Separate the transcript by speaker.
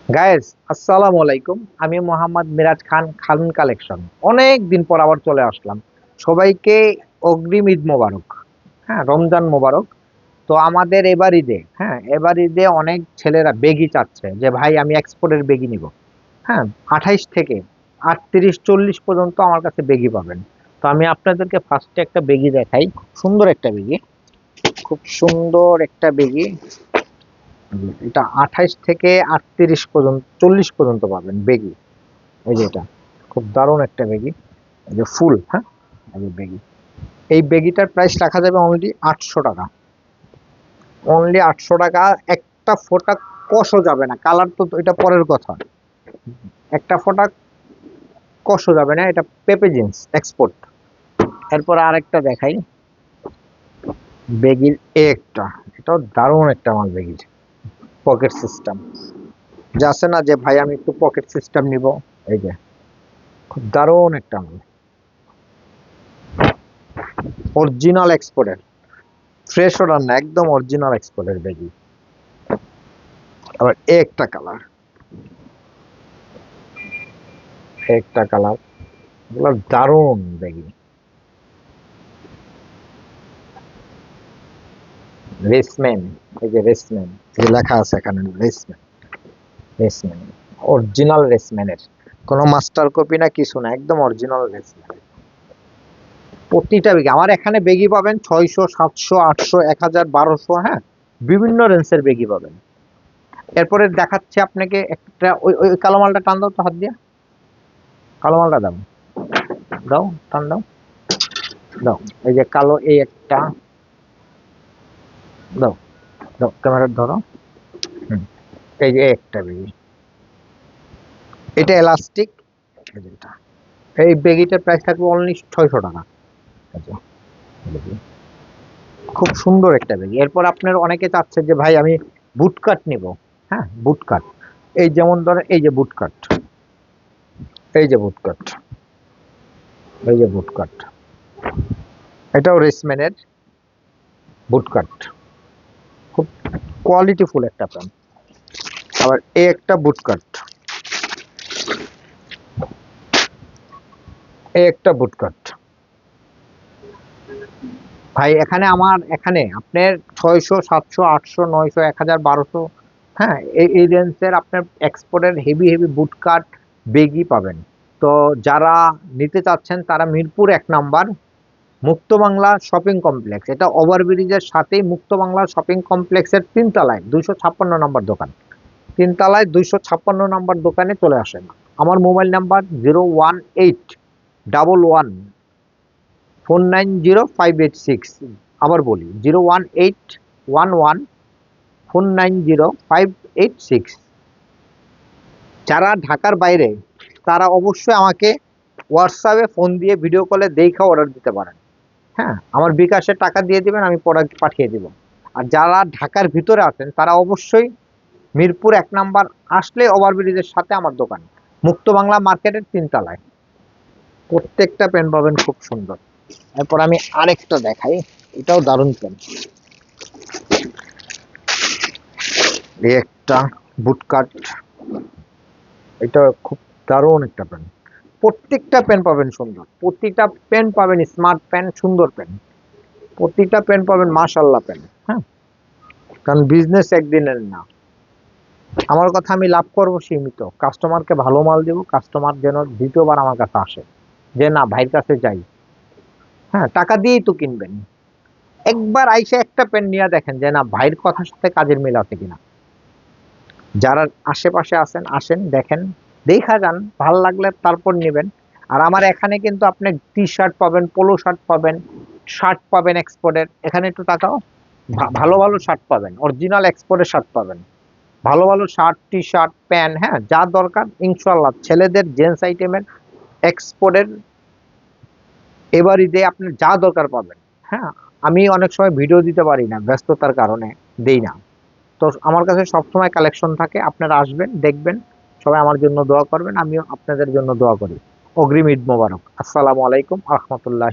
Speaker 1: Guys, আসসালামু আলাইকুম। আমি মোহাম্মদ মিরাজ খান, খান কালেকশন। অনেক দিন পর আবার চলে আসলাম। সবাইকে অগ্রিম ঈদ মোবারক। হ্যাঁ, রমজান মোবারক। তো আমাদের এবার ঈদে অনেক ছেলেরা বেগি চাচ্ছে যে ভাই আমি এক্সপোর্টের বেগি নিব। হ্যাঁ, 28 থেকে 38-40 পর্যন্ত আমার কাছে বেগি পাবেন। তো আমি আপনাদেরকে ফার্স্টে একটা বেগি দেখাই। খুব সুন্দর একটা বেগি, খুব সুন্দর একটা বেগি। এটা 28 থেকে 38 পর্যন্ত, 40 পর্যন্ত পাবেন বেগি। এই যে এটা খুব দারুণ একটা বেগি। এই যে ফুল, হ্যাঁ, এই যে বেগি। এই বেগিটার প্রাইস রাখা যাবে অনলি 800 টাকা। অনলি 800 টাকা। একটা ফোঁটা কষও যাবে না। কালার তো এটা পরের কথা। একটা ফোঁটা কষও যাবে না। এটা পেপে জিন্স এক্সপোর্ট। এরপর আরেকটা দেখাই বেগির। একটা, এটাও দারুণ একটা মাল বেগির। পকেট সিস্টেম যা আছে না, যে ভাই আমি একটু পকেট সিস্টেম নিব। এই যে খুব দারুণ একটা মাল, অরিজিনাল এক্সপোর্টের। ফ্রেশ অর্ডার না, একদম অরিজিনাল এক্সপোর্টের বেগি। আবার একটা কালার, একটা কালার, এগুলো দারুণ বেগি। রেসমেন, এই যে রেসমেন, এই যে লেখা আছে এখানে রেসমেন। রেসমেন, অরিজিনাল রেসমেনের। কোনো মাস্টার কপি না, কিছু না, একদম অরিজিনাল রেসমেন। প্রতিটা বেগি আমার এখানে বেগি পাবেন 600, 700, 800, 1000, 1200। হ্যাঁ, বিভিন্ন রেঞ্জের বেগি পাবেন। এরপরে দেখাচ্ছি আপনাকে একটা। ওই ওই কালো মালটা টান দাও তো, হাত দিয়ে কালো মালটা দাও। দাও, টান দাও, দাও। এই যে কালো, এই একটা। দাও, দাও, ক্যামেরা ধরো। হুম, এই যে একটা বেগি, এটা এলাস্টিক। এটা, এই বেগিটার প্রাইস থাকবে অনলি 600 টাকা। এই যে বেগি। খুব সুন্দর একটা বেগি। এরপর আপনার অনেকে চাচ্ছে যে ভাই আমি বুটকাট নিব। হ্যাঁ, বুটকাট। এই যেমন ধরেন, এই যে বুটকাট, এই যে বুটকাট, এই যে বুটকাট, এটাও রেসম্যানের বুটকাট। খুব কোয়ালিটিফুল একটা প্যান্ট। আবার এই একটা বুটকাট, এই একটা বুটকাট। ভাই এখানে আমার এখানে আপনার 600, 700, 800, 900, 1000, 1200। হ্যাঁ, এই রেঞ্জের আপনার এক্সপোর্টের হেভি হেভি বুটকাট বেগই পাবেন। তো যারা নিতে চাচ্ছেন তারা মিরপুর 1 নাম্বার মুক্ত বাংলা শপিং কমপ্লেক্স, এটা ওভারব্রিজের সাথেই মুক্ত বাংলা শপিং কমপ্লেক্সের 3 তলায় 256 নম্বর দোকান। 3 তলায় 256 নম্বর দোকানে চলে আসেন। আমার মোবাইল নাম্বার 018-11-490-586। আবার বলি, 018-11-490-586। যারা ঢাকার বাইরে তারা অবশ্যই আমাকে হোয়াটসঅ্যাপে ফোন দিয়ে ভিডিও কলে দেখা অর্ডার দিতে পারেন। হ্যাঁ, আমার বিকাশে টাকা দিয়ে দিবেন, আমি প্রোডাক্ট পাঠিয়ে দিব। আর যারা ঢাকার ভিতরে আছেন তারা অবশ্যই মিরপুর 1 নাম্বার আসলে ওভারব্রিজের সাথে আমার দোকান, মুক্ত বাংলা মার্কেটের 3 তলায়। প্রত্যেকটা পেন পাবেন খুব সুন্দর। এরপর আমি আরেকটা দেখাই, এটাও দারুণ পেন। এই একটা বুটকাট, এটা খুব দারুণ একটা পেন। প্রত্যেকটা পেন পাবেন সুন্দর, প্রতিটা পেন পাবেন স্মার্ট পেন, সুন্দর পেন। প্রতিটা পেন পাবেন মাশাল্লাহ পেন। হ্যাঁ, কারণ বিজনেস একদিনের না। আমার কথা, আমি লাভ করবো সীমিত, কাস্টমারকে ভালো মাল দেবো, কাস্টমার যেন দ্বিতীয়বার আমার কাছে আসে, যে না ভাইয়ের কাছে যাই। হ্যাঁ, টাকা দিয়েই তো কিনবেন। একবার আইসে একটা পেন নিয়ে দেখেন যে না ভাইয়ের কথার সাথে কাজের মিল আছে কিনা। যারা আশেপাশে আছেন আসেন, দেখেন, দেখা যান, ভাল লাগলে তারপর নেবেন। আর আমার এখানে কিন্তু আপনি টি শার্ট পাবেন, পোলো শার্ট পাবেন, শার্ট পাবেন এক্সপোর্টের। এখানে একটু টাকাও ভালো ভালো শার্ট পাবেন, অরিজিনাল এক্সপোর্টের শার্ট পাবেন। ভালো ভালো শার্ট, টি শার্ট, প্যান্ট, হ্যাঁ, যা দরকার ইনশাল্লাহ ছেলেদের জেন্টস আইটেমের এক্সপোর্টের। এবার ঈদে আপনার যা দরকার পাবেন। হ্যাঁ, আমি অনেক সময় ভিডিও দিতে পারি না, ব্যস্ততার কারণে দেই না। তো আমার কাছে সবসময় কালেকশন থাকে, আপনারা আসবেন, দেখবেন। সবাই আমার জন্য দোয়া করবেন, আমিও আপনাদের জন্য দোয়া করি। অগ্রিম ঈদ মোবারক। আসসালামু আলাইকুম রহমতুল্লাহ।